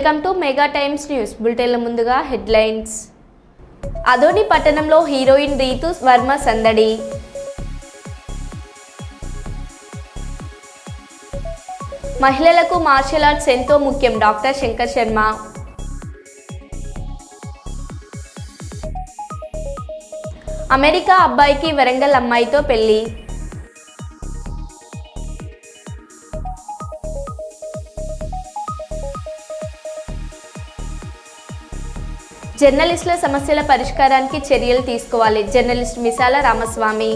Welcome to Mega Times news బులెటిన్ల ముందుగా headlines. Adoni పట్టణంలో హీరోయిన్ రీతు వర్మ సందడి. మహిళలకు మార్షల్ ఆర్ట్స్ ఎంతో ముఖ్యం డాక్టర్ శంకర్ శర్మ. అమెరికా అబ్బాయికి వరంగల్ అమ్మాయితో పెళ్లి. జర్నలిస్టుల సమస్యల పరిష్కారానికి చర్యలు తీసుకోవాలి జర్నలిస్ట్ మిసాల రామస్వామి.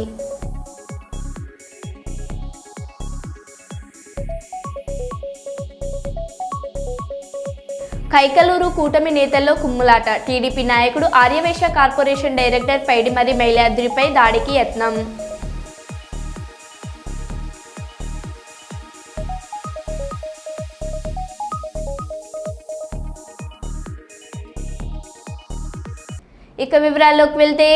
కైకలూరు కూటమి నేతల్లో కుమ్ములాట. టీడీపీ నాయకుడు ఆర్యవేశ కార్పొరేషన్ డైరెక్టర్ పైడిమర్రి మైలాద్రిపై దాడికి యత్నం. ఇక వివరాల్లోకి వెళ్తే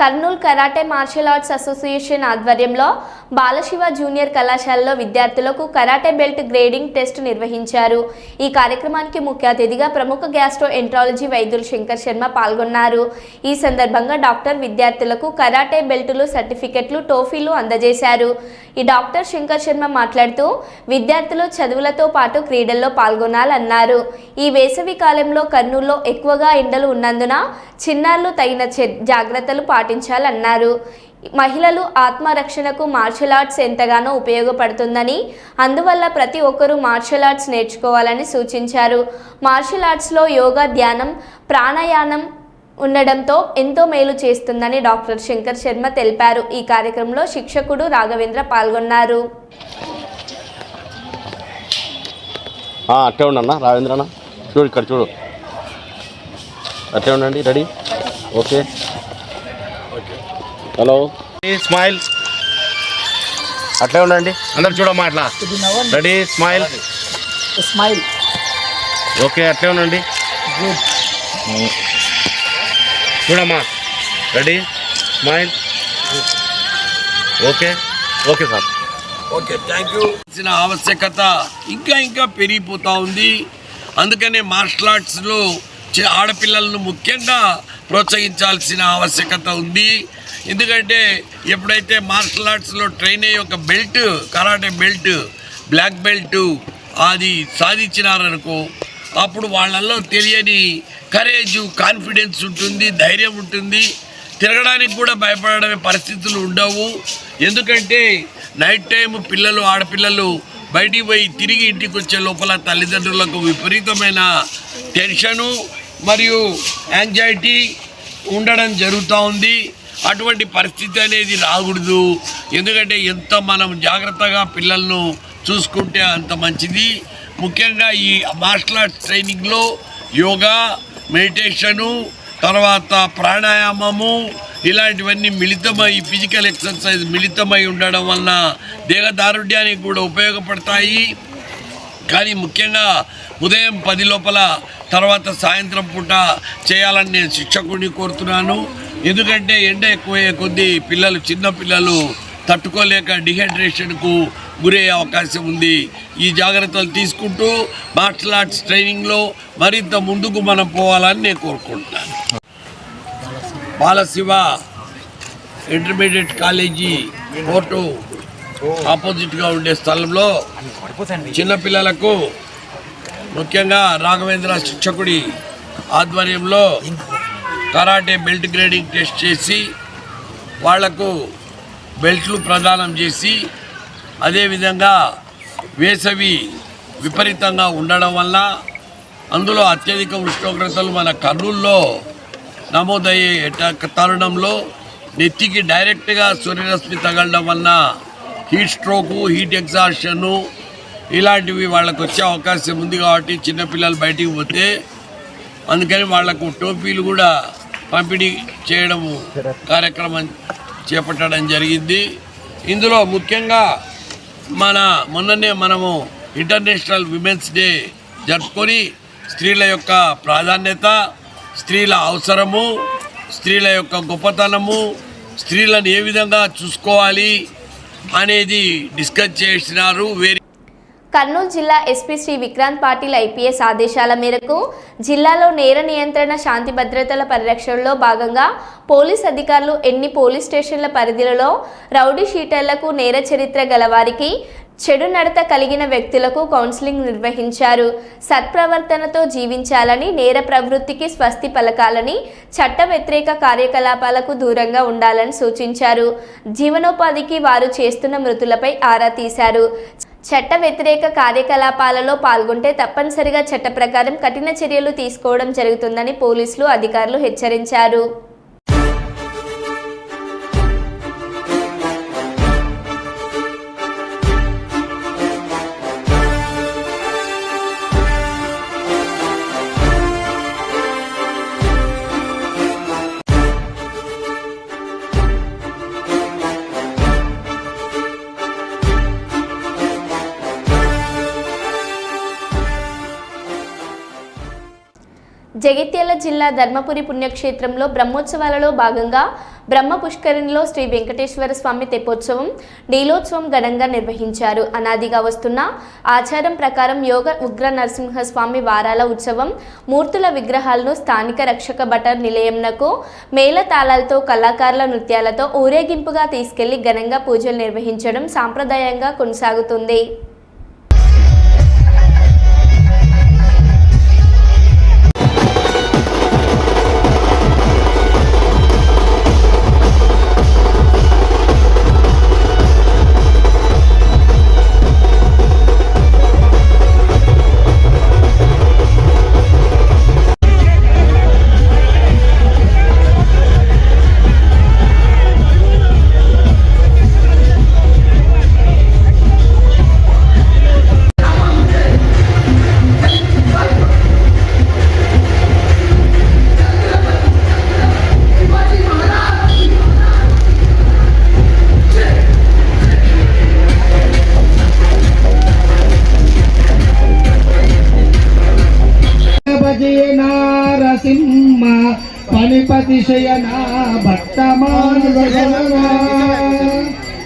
Kurnool karate martial arts association ఆధ్వర్యంలో బాలశివ జూనియర్ కళాశాలలో విద్యార్థులకు కరాటే బెల్ట్ గ్రేడింగ్ టెస్ట్ నిర్వహించారు. ఈ కార్యక్రమానికి ముఖ్య అతిథిగా ప్రముఖ గ్యాస్ట్రో ఎంట్రాలజీ వైద్యులు శంకర్ శర్మ పాల్గొన్నారు. ఈ సందర్భంగా డాక్టర్ విద్యార్థులకు కరాటే బెల్టులు, సర్టిఫికెట్లు, టోఫీలు అందజేశారు. ఈ డాక్టర్ శంకర్ శర్మ మాట్లాడుతూ విద్యార్థులు చదువులతో పాటు క్రీడల్లో పాల్గొనాలన్నారు. ఈ వేసవి కాలంలో కర్నూలులో ఎక్కువగా ఎండలు ఉన్నందున చిన్నారులు తగిన జాగ్రత్తలు పాటించాలన్నారు. మహిళలు ఆత్మరక్షణకు మార్షల్ ఆర్ట్స్ ఎంతగానో ఉపయోగపడుతుందని, అందువల్ల ప్రతి ఒక్కరూ మార్షల్ ఆర్ట్స్ నేర్చుకోవాలని సూచించారు. మార్షల్ ఆర్ట్స్లో యోగా, ధ్యానం, ప్రాణాయామం ఉండడంతో ఎంతో మేలు చేస్తుందని డాక్టర్ శంకర్ శర్మ తెలిపారు. ఈ కార్యక్రమంలో శిక్షకుడు రాఘవేంద్ర పాల్గొన్నారు. అట్టే ఉండన్నా రాఘవేంద్రనా, చూడు ఇక్కడ చూడు, అట్టే ఉండండి. రెడీ, ఓకే, హలో, స్మైల్, అట్లే ఉండండి అందరు చూడమ్మా, అట్లా రెడీ, స్మైల్, స్మైల్, ఓకే, అట్లే ఉండండి, చూడమ్మా, ready, smile, okay, okay sir, okay, thank you. ఆవశ్యకత ఇంకా పెరిగిపోతూ ఉంది. అందుకనే మార్షల్ ఆర్ట్స్లో ఆడపిల్లలను ముఖ్యంగా ప్రోత్సహించాల్సిన ఆవశ్యకత ఉంది. ఎందుకంటే ఎప్పుడైతే మార్షల్ ఆర్ట్స్లో ట్రైన్ అయ్యే ఒక belt, karate belt, black belt అది సాధించినారనుకో, అప్పుడు వాళ్ళల్లో తెలియని కరేజ్, కాన్ఫిడెన్స్ ఉంటుంది, ధైర్యం ఉంటుంది. తిరగడానికి కూడా భయపడమే పరిస్థితులు ఉండవు. ఎందుకంటే నైట్ టైం పిల్లలు, ఆడపిల్లలు బయటికి పోయి తిరిగి ఇంటికి వచ్చే లోపల తల్లిదండ్రులకు విపరీతమైన టెన్షను మరియు యాంగ్జైటీ ఉండడం జరుగుతూ ఉంది. అటువంటి పరిస్థితి అనేది రాకూడదు. ఎందుకంటే ఎంత మనం జాగ్రత్తగా పిల్లలను చూసుకుంటే అంత మంచిది. ముఖ్యంగా ఈ మార్షల్ ఆర్ట్స్ ట్రైనింగ్లో యోగా, మెడిటేషను, తర్వాత ప్రాణాయామము ఇలాంటివన్నీ మిళితమై, ఫిజికల్ ఎక్సర్సైజ్ మిళితమై ఉండడం వలన దేహదారుఢ్యానికి కూడా ఉపయోగపడతాయి. కానీ ముఖ్యంగా ఉదయం 10 లోపల, తర్వాత సాయంత్రం పూట చేయాలని నేను శిక్షకుడిని కోరుతున్నాను. ఎందుకంటే ఎండ ఎక్కువయ్యే కొద్దీ పిల్లలు, చిన్న పిల్లలు తట్టుకోలేక డిహైడ్రేషన్కు గురయ్యే అవకాశం ఉంది. ఈ జాగ్రత్తలు తీసుకుంటూ మార్షల్ ఆర్ట్స్ ట్రైనింగ్లో మరింత ముందుకు మనం పోవాలని నేను కోరుకుంటున్నాను. బాలశివ ఇంటర్మీడియట్ కాలేజీ కోర్టు ఆపోజిట్గా ఉండే స్థలంలో చిన్నపిల్లలకు ముఖ్యంగా రాఘవేంద్ర శిక్షకుడి ఆధ్వర్యంలో కరాటే బెల్ట్ గ్రేడింగ్ టెస్ట్ చేసి వాళ్లకు బెల్ట్లు ప్రదానం చేసి, అదేవిధంగా వేసవి విపరీతంగా ఉండడం వల్ల, అందులో అత్యధిక ఉష్ణోగ్రతలు మన కర్నూలులో నమోదయ్యే తరుణంలో నెత్తికి డైరెక్ట్గా సూర్యరశ్మి తగలడం వలన హీట్ స్ట్రోకు, హీట్ ఎగ్జాస్షను ఇలాంటివి వాళ్ళకు వచ్చే అవకాశం ఉంది. కాబట్టి చిన్నపిల్లలు బయటికి పోతే అందుకని వాళ్లకు టోపీలు కూడా పంపిణీ చేయడము కార్యక్రమం చేపట్టడం జరిగింది. ఇందులో ముఖ్యంగా మొన్ననే మనము ఇంటర్నేషనల్ విమెన్స్ డే జరుపుకొని స్త్రీల యొక్క ప్రాధాన్యత, స్త్రీల అవసరము, స్త్రీల యొక్క గొప్పతనము, స్త్రీలను ఏ విధంగా చూసుకోవాలి అనేది డిస్కస్ చేసినారు. కర్నూలు జిల్లా ఎస్పీ శ్రీ విక్రాంత్ పాటిల్ ఐపీఎస్ ఆదేశాల మేరకు జిల్లాలో నేర నియంత్రణ శాంతి భద్రతల పరిరక్షణలో భాగంగా పోలీస్ అధికారులు ఎన్ని పోలీస్ స్టేషన్ల పరిధిలో రౌడీ షీటర్లకు నేర చరిత్ర గలవారికి చెడు నడత కలిగిన వ్యక్తులకు కౌన్సిలింగ్ నిర్వహించారు. సత్ప్రవర్తనతో జీవించాలని, నేర ప్రవృత్తికి స్వస్తి పలకాలని, చట్ట వ్యతిరేక కార్యకలాపాలకు దూరంగా ఉండాలని సూచించారు. జీవనోపాధికి వారు చేస్తున్న మృతులపై ఆరా తీశారు. చట్ట వ్యతిరేక కార్యకలాపాలలో పాల్గొంటే తప్పనిసరిగా చట్ట ప్రకారం కఠిన చర్యలు తీసుకోవడం జరుగుతుందని పోలీసులు అధికారులు హెచ్చరించారు. జగిత్యాల జిల్లా ధర్మపురి పుణ్యక్షేత్రంలో బ్రహ్మోత్సవాలలో భాగంగా బ్రహ్మ పుష్కరిణిలో శ్రీ వెంకటేశ్వర స్వామి తెప్పోత్సవం, నీలోత్సవం ఘనంగా నిర్వహించారు. అనాదిగా వస్తున్న ఆచారం ప్రకారం యోగ ఉగ్ర నరసింహస్వామి వారాల ఉత్సవం మూర్తుల విగ్రహాలను స్థానిక రక్షక భటర్ నిలయంనకు మేళతాళాలతో, కళాకారుల నృత్యాలతో ఊరేగింపుగా తీసుకెళ్లి ఘనంగా పూజలు నిర్వహించడం సాంప్రదాయంగా కొనసాగుతుంది. నారసింహ పనిపతిశయనా భక్తమానుగణనా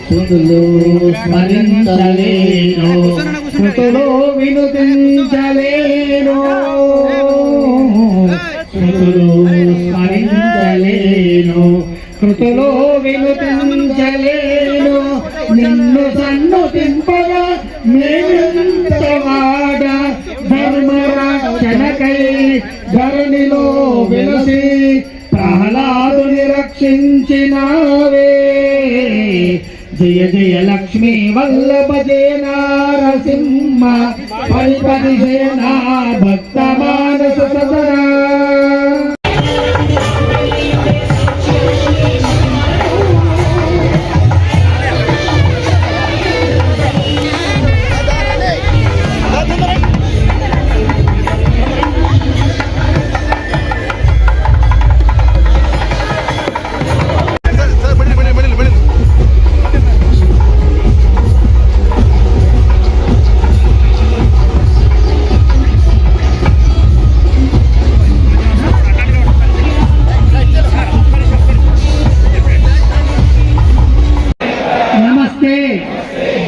సుతులు స్మరించలేను, సుతులు వినుతించలేను, సుతులు స్మరించలేను, కృతులు వినుతించలేను. నిన్ను సన్నుతింపగా నేనెంతవాడ ధర్మరక్షణకై ధరణిలో వెలసి ప్రహ్లాదుని రక్షించినావే. జయ జయ లక్ష్మీ వల్లభ జయ నారసింహ పరిపరి జయ నా భక్త మానస సదరా.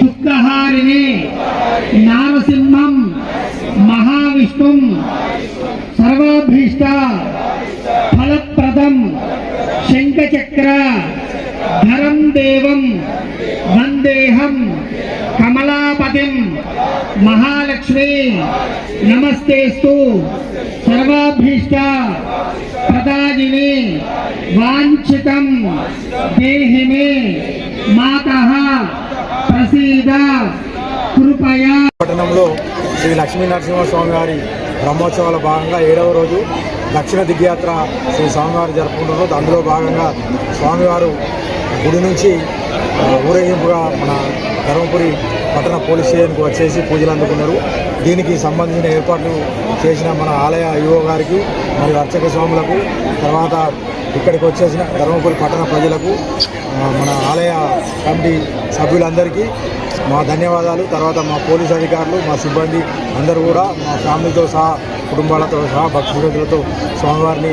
దుఃఖహారిణి నారసింహం మహావిష్ణుం సర్వాభీష్ట ఫలప్రదం శంఖచక్ర ధరం దేవం వందేహం కమలాపతిం మహాలక్ష్మీ నమస్తేస్తు సర్వాభీష్ట ప్రదాయిని వాంఛితం దేహి మే మాతః ప్రసీద కృపయా. పట్టణంలో శ్రీ లక్ష్మీ నరసింహస్వామి వారి బ్రహ్మోత్సవాల భాగంగా 7వ రోజు దక్షిణ దిగ్యాత్ర శ్రీ స్వామివారు జరుపుకుంటున్నారు. అందులో భాగంగా స్వామివారు గుడి నుంచి ఊరేగింపుగా మన ధర్మపురి పట్టణ పోలీస్ స్టేషన్కు వచ్చేసి పూజలు అందుకున్నారు. దీనికి సంబంధించిన ఏర్పాట్లు చేసిన మన ఆలయ ఈవో గారికి మరియు అర్చక స్వాములకు, తర్వాత ఇక్కడికి వచ్చేసిన ధర్మపురి పట్టణ ప్రజలకు, మన ఆలయ కమిటీ సభ్యులందరికీ మా ధన్యవాదాలు. తర్వాత మా పోలీస్ అధికారులు, మా సిబ్బంది అందరూ కూడా మా ఫ్యామిలీతో సహా, కుటుంబాలతో సహా, భక్తులతో స్వామివారిని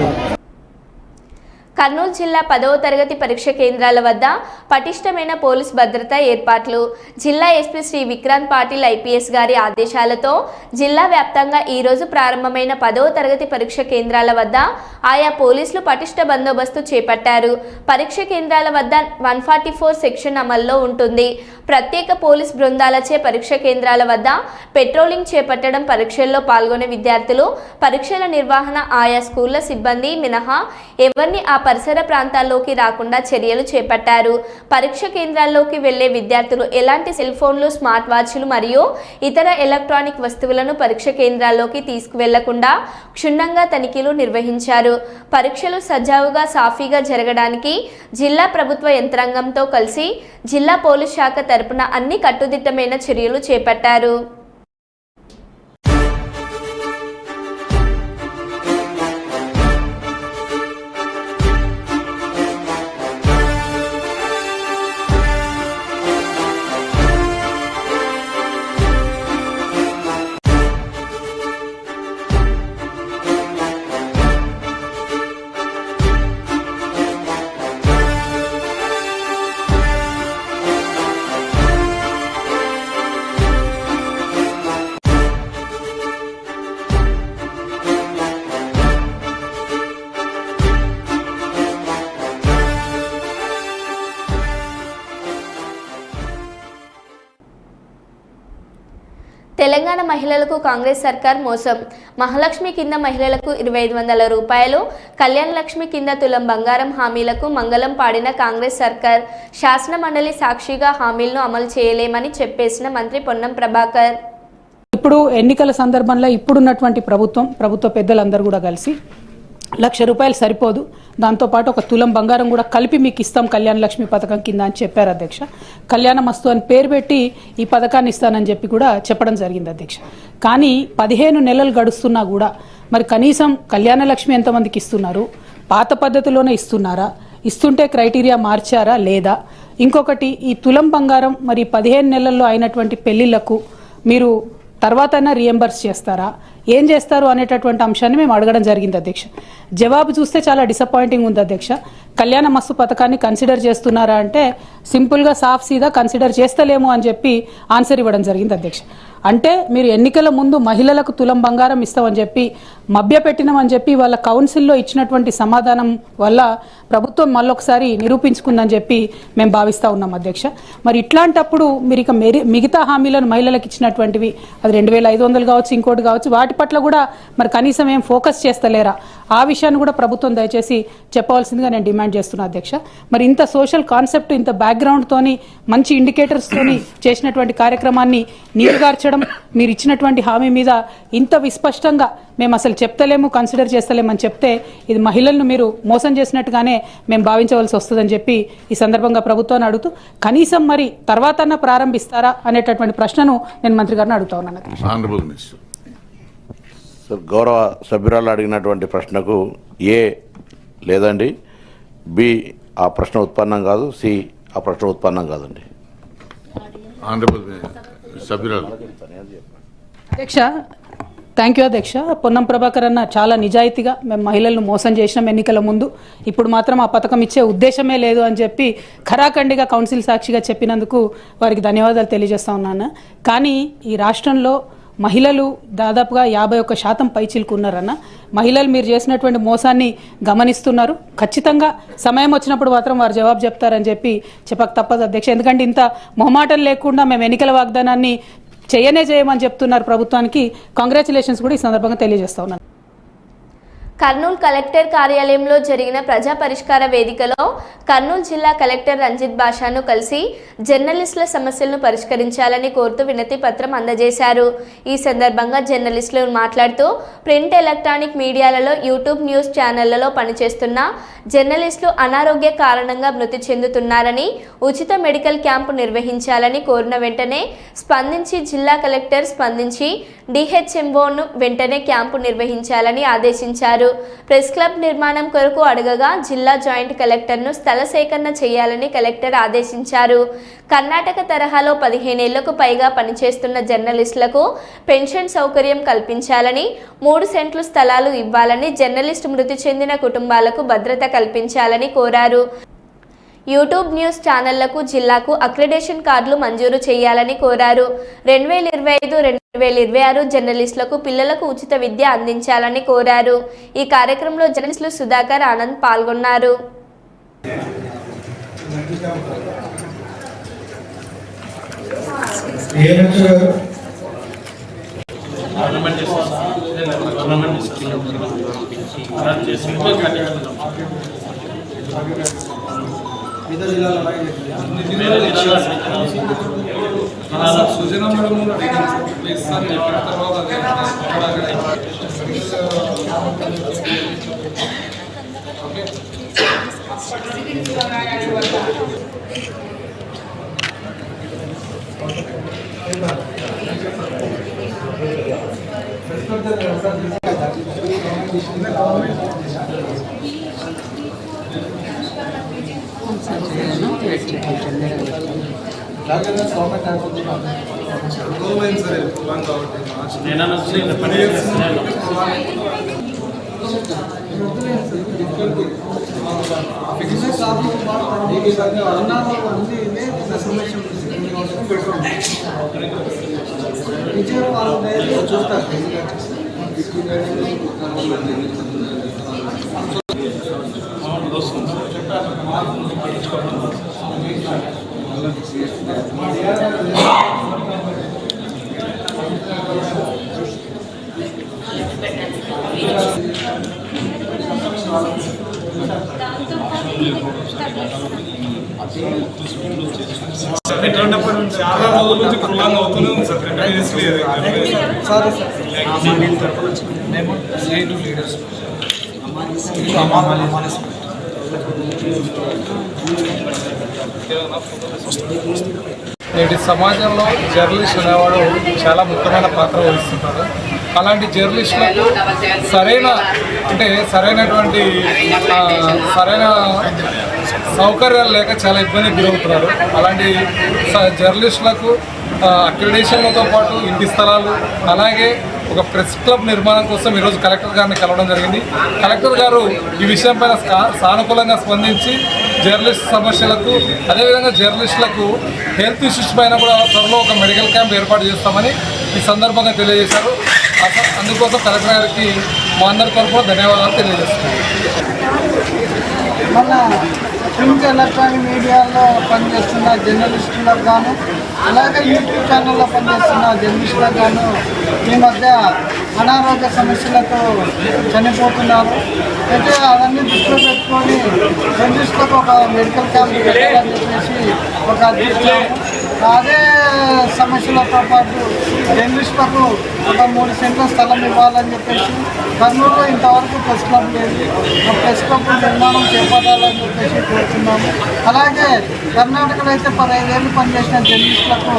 కర్నూలు జిల్లా 10వ తరగతి పరీక్ష కేంద్రాల వద్ద పటిష్టమైన పోలీస్ భద్రతా ఏర్పాట్లు. జిల్లా ఎస్పీ శ్రీ విక్రాంత్ పాటిల్ ఐపీఎస్ గారి ఆదేశాలతో జిల్లా వ్యాప్తంగా ఈరోజు ప్రారంభమైన 10వ తరగతి పరీక్ష కేంద్రాల వద్ద ఆయా పోలీసులు పటిష్ట బందోబస్తు చేపట్టారు. పరీక్ష కేంద్రాల వద్ద 144 సెక్షన్ అమల్లో ఉంటుంది. ప్రత్యేక పోలీస్ బృందాలచే పరీక్ష కేంద్రాల వద్ద పెట్రోలింగ్ చేపట్టడం, పరీక్షల్లో పాల్గొనే విద్యార్థులు, పరీక్షల నిర్వహణ ఆయా స్కూళ్ల సిబ్బంది మినహా ఎవరిని ఆ పరిసర ప్రాంతాల్లోకి రాకుండా చర్యలు చేపట్టారు. పరీక్ష కేంద్రాల్లోకి వెళ్లే విద్యార్థులు ఎలాంటి సెల్ ఫోన్లు, స్మార్ట్ వాచ్లు మరియు ఇతర ఎలక్ట్రానిక్ వస్తువులను పరీక్ష కేంద్రాల్లోకి తీసుకువెళ్లకుండా క్షుణ్ణంగా తనిఖీలు నిర్వహించారు. పరీక్షలు సజావుగా సాఫీగా జరగడానికి జిల్లా ప్రభుత్వ యంత్రాంగంతో కలిసి జిల్లా పోలీస్ శాఖ తరపున అన్ని కట్టుదిట్టమైన చర్యలు చేపట్టారు. తెలంగాణ మహిళలకు కాంగ్రెస్ సర్కార్ మోసం. మహాలక్ష్మి కింద మహిళలకు 2500 రూపాయలు, కళ్యాణ లక్ష్మి కింద తులం బంగారం హామీలకు మంగళం పాడిన కాంగ్రెస్ సర్కార్ శాసన మండలి సాక్షిగా హామీలను అమలు చేయలేమని చెప్పేసిన మంత్రి పొన్నం ప్రభాకర్. ఇప్పుడు ఎన్నికల సందర్భంలో ఇప్పుడున్నటువంటి ప్రభుత్వ పెద్దలందరూ కూడా కలిసి 1,00,000 రూపాయలు సరిపోదు, దాంతోపాటు ఒక తులం బంగారం కూడా కలిపి మీకు ఇస్తాం కళ్యాణ లక్ష్మి పథకం కింద అని చెప్పారు అధ్యక్ష. కళ్యాణ మస్తు అని పేరు పెట్టి ఈ పథకాన్ని ఇస్తానని చెప్పి కూడా చెప్పడం జరిగింది అధ్యక్ష. కానీ 15 నెలలు గడుస్తున్నా కూడా మరి కనీసం కళ్యాణ లక్ష్మి ఎంతమందికి ఇస్తున్నారు, పాత పద్ధతిలోనే ఇస్తున్నారా, ఇస్తుంటే క్రైటీరియా మార్చారా లేదా, ఇంకొకటి ఈ తులం బంగారం మరి 15 నెలల్లో అయినటువంటి పెళ్లిళ్లకు మీరు తర్వాత రీఎంబర్స్ చేస్తారా, ఏం చేస్తారు అనేటటువంటి అంశాన్ని మేము అడగడం జరిగింది అధ్యక్ష. జవాబు చూస్తే చాలా డిసప్పాయింటింగ్ ఉంది అధ్యక్ష. కళ్యాణ మస్తు పథకాన్ని కన్సిడర్ చేస్తున్నారా అంటే సింపుల్గా సాఫ్ సీదా కన్సిడర్ చేస్తలేము అని చెప్పి ఆన్సర్ ఇవ్వడం జరిగింది అధ్యక్ష. అంటే మీరు ఎన్నికల ముందు మహిళలకు తులం బంగారం ఇస్తామని చెప్పి మభ్యపెట్టినామని చెప్పి వాళ్ళ కౌన్సిల్లో ఇచ్చినటువంటి సమాధానం వల్ల ప్రభుత్వం మళ్ళొకసారి నిరూపించుకుందని చెప్పి మేము భావిస్తూ ఉన్నాం అధ్యక్ష. మరి ఇట్లాంటప్పుడు మీరు ఇక మిగతా హామీలను మహిళలకు ఇచ్చినటువంటివి అది 2500 కావచ్చు, ఇంకోటి కావచ్చు, వాటి పట్ల కూడా మరి కనీసం ఏం ఫోకస్ చేస్తలేరా, ఆ విషయాన్ని కూడా ప్రభుత్వం దయచేసి చెప్పవలసిందిగా నేను డిమాండ్ చేస్తున్నా అధ్యక్ష. మరి ఇంత సోషల్ కాన్సెప్ట్, ఇంత బ్యాక్గ్రౌండ్తోని మంచి ఇండికేటర్స్తోని చేసినటువంటి కార్యక్రమాన్ని నీరుగార్చడం, మీరు ఇచ్చినటువంటి హామీ మీద ఇంత విస్పష్టంగా మేము అసలు చెప్తలేము, కన్సిడర్ చేస్తలేమని చెప్తే ఇది మహిళలను మీరు మోసం చేసినట్టుగానే మేము భావించవలసి వస్తుందని చెప్పి ఈ సందర్భంగా ప్రభుత్వాన్ని అడుగుతూ కనీసం మరి తర్వాతన్నా ప్రారంభిస్తారా అనేటటువంటి ప్రశ్నను నేను మంత్రి గారిని అడుగుతా ఉన్నాను. సార్, గౌరవ సభ్యురాలు అడిగినటువంటి ప్రశ్నకు ఏ లేదండి, బి ఆ ప్రశ్న ఉత్పన్నం కాదు, సి ఆ ప్రశ్న ఉత్పన్నం కాదండి. అధ్యక్ష, థ్యాంక్ యూ అధ్యక్ష. పొన్నం ప్రభాకర్ అన్న చాలా నిజాయితీగా మేము మహిళలను మోసం చేసినాం ఎన్నికల ముందు, ఇప్పుడు మాత్రం ఆ పథకం ఇచ్చే ఉద్దేశమే లేదు అని చెప్పి ఖరాఖండిగా కౌన్సిల్ సాక్షిగా చెప్పినందుకు వారికి ధన్యవాదాలు తెలియజేస్తా ఉన్నాను. కానీ ఈ రాష్ట్రంలో మహిళలు దాదాపుగా 51% పైచిలుకున్నారన్న. మహిళలు మీరు చేసినటువంటి మోసాన్ని గమనిస్తున్నారు. ఖచ్చితంగా సమయం వచ్చినప్పుడు మాత్రం వారు జవాబు చెప్తారని చెప్పి చెప్పక తప్పదు అధ్యక్ష. ఎందుకంటే ఇంత మొహమాటం లేకుండా మేము ఎన్నికల వాగ్దానాన్ని చేయమని చెప్తున్నారు ప్రభుత్వానికి. కాంగ్రాచులేషన్స్ కూడా ఈ సందర్భంగా తెలియజేస్తా ఉన్నాను. కర్నూలు కలెక్టర్ కార్యాలయంలో జరిగిన ప్రజా పరిష్కార వేదికలో కర్నూలు జిల్లా కలెక్టర్ రంజిత్ బాషాను కలిసి జర్నలిస్టుల సమస్యలను పరిష్కరించాలని కోరుతూ వినతి పత్రం అందజేశారు. ఈ సందర్భంగా జర్నలిస్టులు మాట్లాడుతూ ప్రింట్, ఎలక్ట్రానిక్ మీడియాలలో, యూట్యూబ్ న్యూస్ ఛానళ్లలో పనిచేస్తున్న జర్నలిస్టులు అనారోగ్య కారణంగా మృతి చెందుతున్నారని, ఉచిత మెడికల్ క్యాంపు నిర్వహించాలని కోరిన వెంటనే జిల్లా కలెక్టర్ స్పందించి DHMOను వెంటనే క్యాంపు నిర్వహించాలని ఆదేశించారు. ప్రెస్ క్లబ్ నిర్మాణం కొరకు అడగగా జిల్లా జాయింట్ కలెక్టర్ను స్థల సేకరణ చేయాలని కలెక్టర్ ఆదేశించారు. కర్ణాటక తరహాలో 15 ఏళ్లకు పైగా పనిచేస్తున్న జర్నలిస్టులకు పెన్షన్ సౌకర్యం కల్పించాలని, 3 సెంట్లు స్థలాలు ఇవ్వాలని, జర్నలిస్టు మృతి చెందిన కుటుంబాలకు భద్రత కల్పించాలని కోరారు. యూట్యూబ్ న్యూస్ ఛానళ్లకు జిల్లాకు అక్రిడేషన్ కార్డులు మంజూరు చేయాలని కోరారు. 2025-2026 జర్నలిస్టులకు పిల్లలకు ఉచిత విద్య అందించాలని కోరారు. ఈ కార్యక్రమంలో జర్నలిస్టులు సుధాకర్, ఆనంద్ పాల్గొన్నారు. సుజనా మేడం చాలా రోజుల నుంచి ప్రొలాంగ్ అవుతూనే ఉంది సార్. నేటి సమాజంలో జర్నలిస్ట్ అనేవాడు చాలా ముఖ్యమైన పాత్ర వహిస్తున్నారు. అలాంటి జర్నలిస్టులకు సరైనటువంటి సౌకర్యాలు లేక చాలా ఇబ్బందికి గురవుతున్నారు. అలాంటి జర్నలిస్టులకు అక్రిడేషన్లతో పాటు ఇంటి స్థలాలు, అలాగే ఒక ప్రెస్ క్లబ్ నిర్మాణం కోసం ఈరోజు కలెక్టర్ గారిని కలవడం జరిగింది. కలెక్టర్ గారు ఈ విషయంపైన సానుకూలంగా స్పందించి జర్నలిస్ట్ సమస్యలకు, అదేవిధంగా జర్నలిస్టులకు హెల్త్ ఇష్యూస్ పైన కూడా త్వరలో ఒక మెడికల్ క్యాంప్ ఏర్పాటు చేస్తామని ఈ సందర్భంగా తెలియజేశారు. అందుకోసం కలెక్టర్ గారికి మా అందరి తరఫున ధన్యవాదాలు తెలియజేస్తున్నాను. మన ప్రింట్ ఎలక్ట్రానిక్ మీడియాలో పనిచేస్తున్న జర్నలిస్టులకు గాను, అలాగే యూట్యూబ్ ఛానల్లో పనిచేస్తున్న జర్నలిస్టులకు గాను ఈ మధ్య అనారోగ్య సమస్యలతో చనిపోతున్నారు. అయితే అవన్నీ దృష్టిలో పెట్టుకొని జర్నలిస్టులకు ఒక మెడికల్ క్యాంప్ పెట్టాలని చెప్పేసి ఒక అధ్యక్షులు, అదే సమస్యలతో పాటు జర్నలిస్టులకు ఒక 3 సెంట్ల స్థలం ఇవ్వాలని చెప్పేసి కర్నూలులో ఇంతవరకు ప్రెస్ క్లబ్ లేదు. ఆ ప్రెస్ క్లబ్ నిర్మాణం చేపట్టాలని చెప్పేసి కోరుతున్నాము. అలాగే కర్ణాటకలో అయితే 15 ఏళ్ళు పనిచేసిన జర్నలిస్టులకు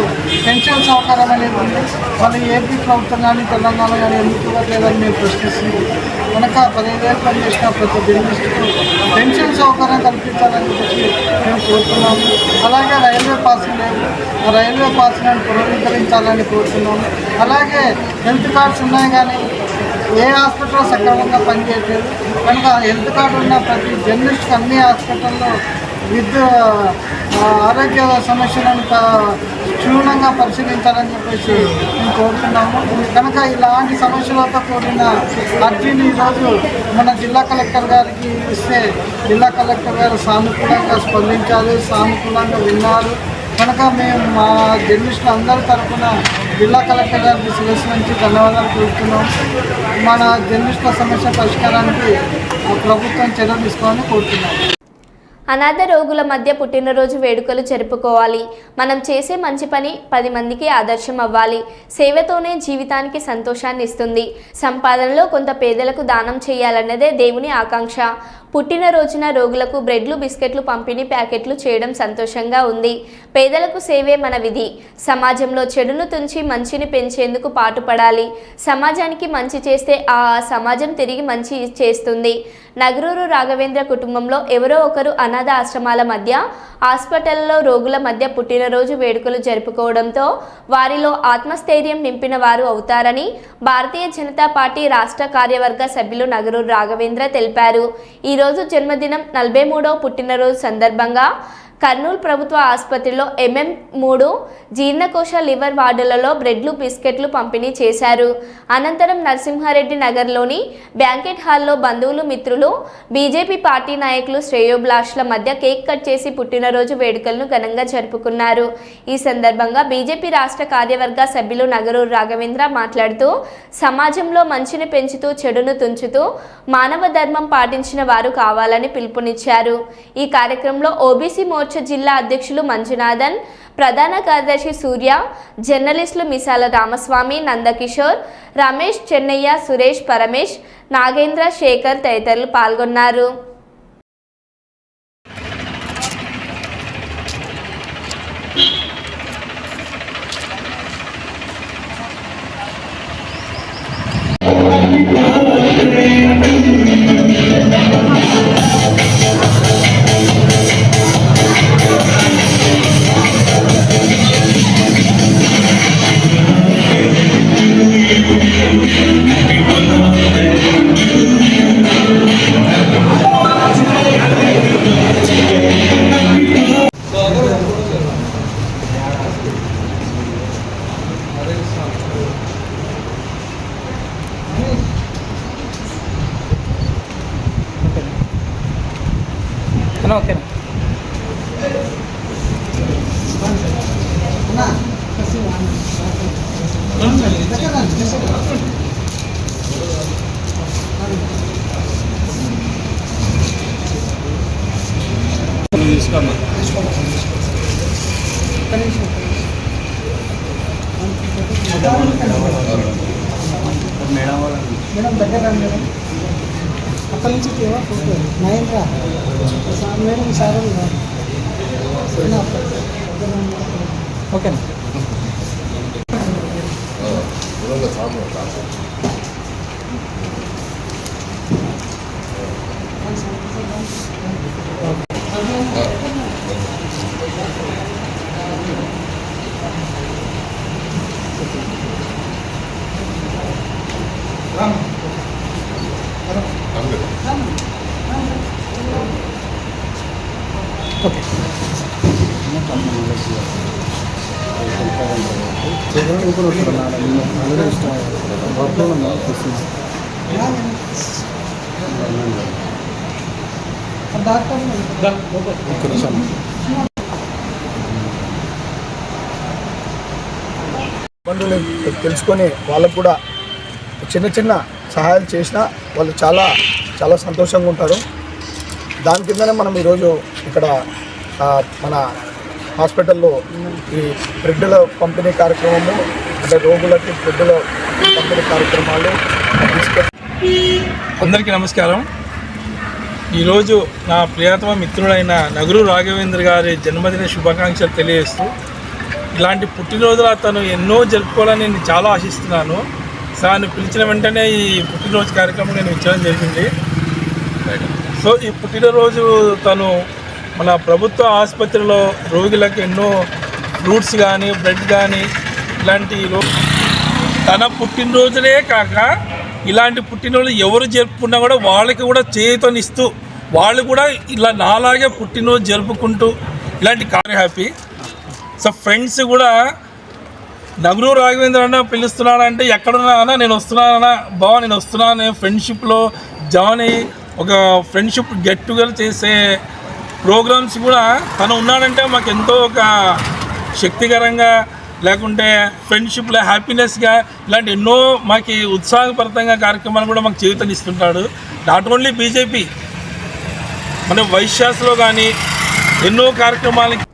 పెన్షన్ సౌకర్యం అనేది ఉంది. వాళ్ళు ఏపీ ప్రభుత్వం కానీ తెలంగాణ కానీ ఎందుకు ఇవ్వట్లేదని మేము ప్రశ్నిస్తున్నాం. కనుక 15 ఏళ్ళు పనిచేసిన ప్రతి జర్నలిస్టుకు పెన్షన్ సౌకర్యం కల్పించాలని చెప్పేసి మేము కోరుతున్నాము. అలాగే రైల్వే పాసులు లేవు, ఆ రైల్వే పాసులను పునరుద్ధరించాలని కోరుతున్నాము. అలాగే హెల్త్ కార్డ్స్ ఉన్నాయి కానీ ఏ హాస్పిటల్లో సక్రమంగా పనిచేయట్లేదు. కనుక హెల్త్ కార్డు ఉన్న ప్రతి జర్నలిస్ట్కి అన్ని హాస్పిటల్లో ఆరోగ్య సమస్యలను క్షుణ్ణంగా పరిశీలించాలని చెప్పేసి మేము కోరుతున్నాము. కనుక ఇలాంటి సమస్యలతో కూడిన అర్జీని ఈరోజు మన జిల్లా కలెక్టర్ గారికి ఇస్తే జిల్లా కలెక్టర్ గారు సానుకూలంగా స్పందించారు, సానుకూలంగా విన్నారు. కనుక మేము మా జర్నలిస్టులు అందరి తరఫున జిల్లా కలెక్టర్ గారికి శిరస్సు నుంచి ధన్యవాదాలు కోరుతున్నాం. మన జర్నలిస్టుల సమస్య పరిష్కారానికి ప్రభుత్వం చర్యలు తీసుకోవాలని కోరుతున్నాం. అనాథ రోగుల మధ్య పుట్టినరోజు వేడుకలు జరుపుకోవాలి. మనం చేసే మంచి పని 10 మందికి ఆదర్శం అవ్వాలి. సేవతోనే జీవితానికి సంతోషాన్ని ఇస్తుంది. సంపాదనలో కొంత పేదలకు దానం చేయాలన్నదే దేవుని ఆకాంక్ష. పుట్టినరోజున రోగులకు బ్రెడ్లు బిస్కెట్లు పంపిణీ ప్యాకెట్లు చేయడం సంతోషంగా ఉంది. పేదలకు సేవే మన విధి. సమాజంలో చెడును తుంచి మంచిని పెంచేందుకు పాటుపడాలి. సమాజానికి మంచి చేస్తే ఆ సమాజం తిరిగి మంచి చేస్తుంది. నగరూరు రాఘవేంద్ర కుటుంబంలో ఎవరో ఒకరు అనాథ ఆశ్రమాల మధ్య, హాస్పిటల్లో రోగుల మధ్య పుట్టినరోజు వేడుకలు జరుపుకోవడంతో వారిలో ఆత్మస్థైర్యం నింపిన వారు అవుతారని భారతీయ జనతా పార్టీ రాష్ట్ర కార్యవర్గ సభ్యులు నగరూరు రాఘవేంద్ర తెలిపారు. ఈరోజు జన్మదినం 43వ పుట్టినరోజు సందర్భంగా కర్నూలు ప్రభుత్వ ఆసుపత్రిలో MM3 జీర్ణకోశ లివర్ వార్డులలో బ్రెడ్లు బిస్కెట్లు పంపిణీ చేశారు. అనంతరం నరసింహారెడ్డి నగర్లోని బ్యాంకెట్ హాల్లో బంధువులు మిత్రులు బీజేపీ పార్టీ నాయకులు శ్రేయోభిలాషుల మధ్య కేక్ కట్ చేసి పుట్టినరోజు వేడుకలను ఘనంగా జరుపుకున్నారు. ఈ సందర్భంగా బీజేపీ రాష్ట్ర కార్యవర్గ సభ్యులు నగరూరు రాఘవేంద్ర మాట్లాడుతూ సమాజంలో మంచిని పెంచుతూ చెడును తుంచుతూ మానవ ధర్మం పాటించిన వారు కావాలని పిలుపునిచ్చారు. ఈ కార్యక్రమంలో ఓబీసీ మోర్చా జిల్లా అధ్యక్షులు మంజునాథన్, ప్రధాన కార్యదర్శి సూర్య, జర్నలిస్టులు మిసాల రామస్వామి, నందకిషోర్, రమేష్, చెన్నయ్య, సురేష్, పరమేష్, నాగేంద్ర, శేఖర్ తదితరులు పాల్గొన్నారు. ఓకే మేడం దగ్గర రండి మేడం. అక్కడి నుంచి ఫోటో నైన్రా మేడం సార్ ఓకే బంధువులు తెలుసుకొని వాళ్ళకు కూడా చిన్న చిన్న సహాయాలు చేసినా వాళ్ళు చాలా చాలా సంతోషంగా ఉంటారు. దాని కిందనే మనం ఈరోజు ఇక్కడ మన హాస్పిటల్లో ఈ బ్రెడ్ల పంపిణీ కార్యక్రమము, అంటే రోగులకి బ్రెడ్ల పంపిణీ కార్యక్రమాలు. అందరికీ నమస్కారం. ఈరోజు నా ప్రియతమ మిత్రుడైన నగరూరు రాఘవేంద్ర గారి జన్మదిన శుభాకాంక్షలు తెలియజేస్తూ, ఇలాంటి పుట్టినరోజులు అతను ఎన్నో జరుపుకోవాలని నేను చాలా ఆశిస్తున్నాను. సార్ని పిలిచిన వెంటనే ఈ పుట్టినరోజు కార్యక్రమం నేను ఇచ్చడం జరిగింది. సో ఈ పుట్టినరోజు తను మన ప్రభుత్వ ఆసుపత్రిలో రోగులకు ఎన్నో ఫ్రూట్స్ కానీ బ్రెడ్ కానీ ఇలాంటి తన పుట్టినరోజులే కాక ఇలాంటి పుట్టినరోజు ఎవరు జరుపుకున్నా కూడా వాళ్ళకి కూడా చేతనిస్తూ వాళ్ళు కూడా ఇలా నాలాగే పుట్టినరోజు జరుపుకుంటూ ఇలాంటి హ్యాపీ. సో ఫ్రెండ్స్ కూడా నగరూరు రాఘవేంద్ర అన్న పిలుస్తున్నానంటే ఎక్కడున్నా అన్న నేను వస్తున్నానన్నా బావ నేను వస్తున్నాను ఫ్రెండ్షిప్లో జాయిన్ అయ్యి ఒక ఫ్రెండ్షిప్ గెట్ టుగెదర్ చేసే ప్రోగ్రామ్స్ కూడా తను ఉన్నాడంటే మాకు ఎంతో ఒక శక్తికరంగా లేకుంటే ఫ్రెండ్షిప్లో హ్యాపీనెస్గా ఇలాంటి ఎన్నో మాకు ఉత్సాహపరితంగా కార్యక్రమాలు కూడా మాకు చేయూతనిస్తుంటాడు. నాట్ ఓన్లీ బీజేపీ మన వైశ్యాస్లో కానీ ఎన్నో కార్యక్రమాలకి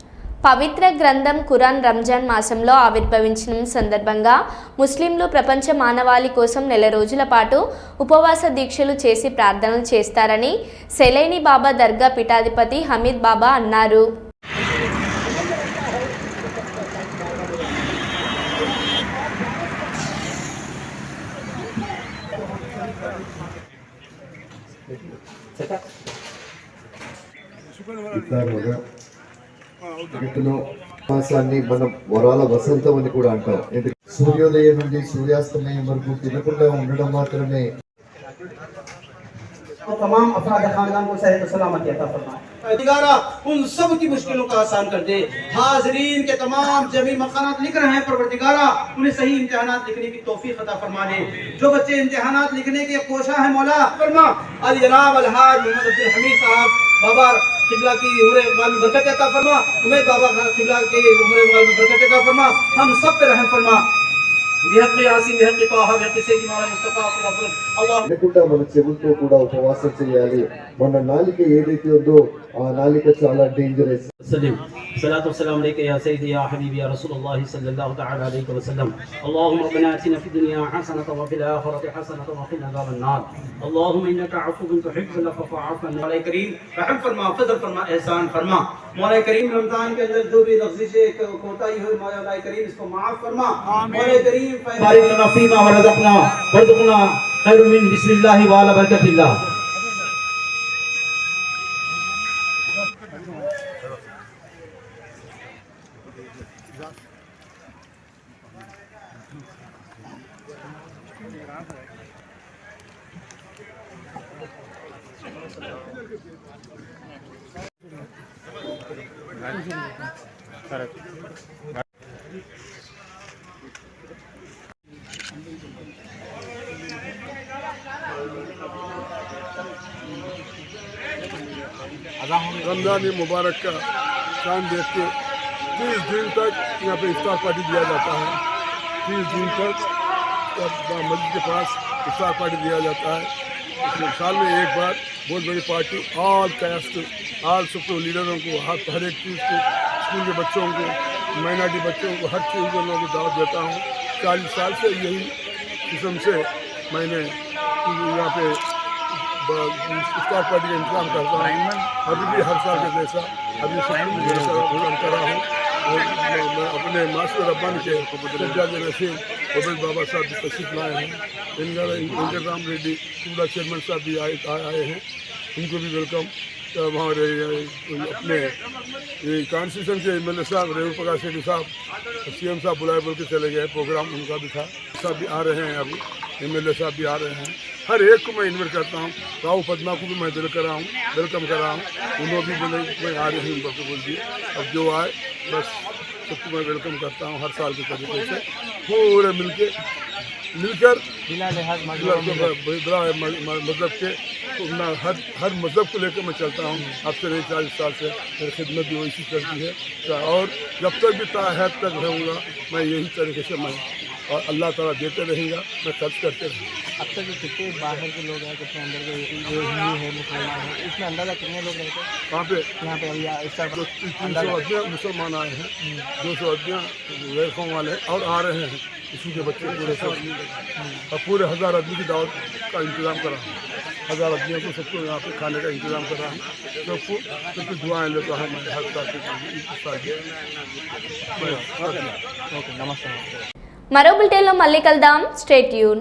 పవిత్ర గ్రంథం ఖురాన్ రంజాన్ మాసంలో ఆవిర్భవించిన సందర్భంగా ముస్లింలు ప్రపంచ మానవాళి కోసం నెల రోజుల పాటు ఉపవాస దీక్షలు చేసి ప్రార్థనలు చేస్తారని సెలైని బాబా దర్గా పీఠాధిపతి హమీద్ బాబా అన్నారు. వీటిలో మాసాన్ని మనం వరాల వసంతం అని కూడా అంటాం. సూర్యోదయం నుండి సూర్యాస్తమయం వరకు తినకుండా ఉండడం మాత్రమే तमाम अफराद खानदान को सेहत सलामती अता फरमाए, उन सब की मुश्किलों का आसान कर दे। हाजरीन के तमाम जमी मकानात लिख रहे हैं, परवरदिगारा उन्हें सही इम्तिहानात लिखने की तौफीक अता फरमा दे। जो बच्चे इम्तिहानात लिखने के कोशा है मौला फरमा, अल जनाब अलहाज मोहम्मद अब्दुल हमीद साहब बाबा किबला की उम्र में बरकत अता फरमा, उमेद बाबा किबला के उम्र में बरकत अता फरमा, हम सब पे रहम फरमा। లేకుండా మన చెవులతో కూడా ఉపవాసం చేయాలి. మన నాలిక ఏదైతే ఉందో ఆ నాలిక చాలా డేంజరస్. सलात वसलाम अलैका या सय्यदी या हबीबी या रसूलुल्लाह सल्लल्लाहु तआला अलैहि वसल्लम। अल्लाहुम्मा रब्बना आतिना फिद दुनिया हसनatan व फिल आखिरति हसनatan व क़िना अज़ाबन नार। अल्लाहुम्मा इन्नका अफ़ुव्वुन तुहिब्बुल अफ़्व फ़अफ़ु अन्ना। मौला करीम रहम फरमा, फज़ल फरमा, एहसान फरमा। मौला करीम रमज़ान के अंदर जो भी लफ्ज़िशे कोताही हुई मौला करीम इसको माफ़ फरमा। मौला करीम बारिक लना फ़ीमा व रज़क़ना वरज़ुक़ना खैरुम मिन बिस्मिल्लाह व अला बरकतिल्लाह। रमज़ान मुबारक का चांद देख के 30 दिन तक यहाँ पे इफ्तार पार्टी दिया जाता है। 30 दिन तक मस्जिद के पास इफ्तार पार्टी दिया जाता है। इसमें साल में एक बार बहुत बड़ी पार्टी ऑल कास्ट ऑल सब लीडरों को हर एक चीज़ को, स्कूल के बच्चों को, माइनॉरिटी बच्चों को, हर चीज़ को दावत देता हूँ। 40 साल से यही किस्म से मैंने यहाँ पे इफ्तार पार्टी का इंतजाम करता हूँ। अभी भी हर साल के जैसा अभी जैसा प्रोग्राम कर रहा हूँ। और मैं अपने मास्टर रब्बानी के सज्जाद नसीम उबैद बाबा साहब भी तशरीफ लाए हैं। इंतजाम रेड्डी किबला चेयरमैन साहब भी आए हैं, उनको भी वेलकम। हमारे अपने कॉन्स्टिट्यूशन के MLA साहब रेणु प्रकाश रेड्डी साहब CM साहब बुलाए बोल के चले गए, प्रोग्राम उनका भी था। साहब भी आ रहे हैं, अभी MLA साहब भी आ रहे हैं। हर एक को मैं इन्वाइट करता हूँ। राव पदमा को भी मैं वेलकम कर रहा हूँ। उन्होंने भी बोले मैं आ रही हूँ उनको बोल दिए। अब जो आए बस सबको मैं वेलकम करता हूँ हर साल के तरीके से। पूरे मिलकर मतलब के हर मज़हब को लेकर मैं चलता हूँ। अब से नहीं 40 साल से मेरी खिदमत भी वैसी चलती है और जब तक भी ताहत तक रहूँगा मैं यही तरीके से मैं और अल्लाह ताला देते रहेगा, मैं खर्च करते रहूँगा। अब तक कितने बाहर के लोग हैं, कितने अंदर के हिंदू है मुसलमान है, इसमें अंदाज़ा कितने लोग रहते हैं कहाँ पे? यहाँ पे 300 आदमियाँ मुसलमान आए हैं, 200 आदमियाँ गैर वाले और आ रहे हैं। इसी के बच्चे पूरे सब और पूरे 1000 आदमी की दावत का इंतज़ाम करा हूँ। 1000 आदमियों को सबको यहाँ पे खाने का इंतज़ाम करा हूँ। सबकी दुआएँ लेता हूँ मैं हर साल के ओके नमस्ते। మరో బులెటిన్లో మళ్ళీ కలుద్దాం. Stay tune.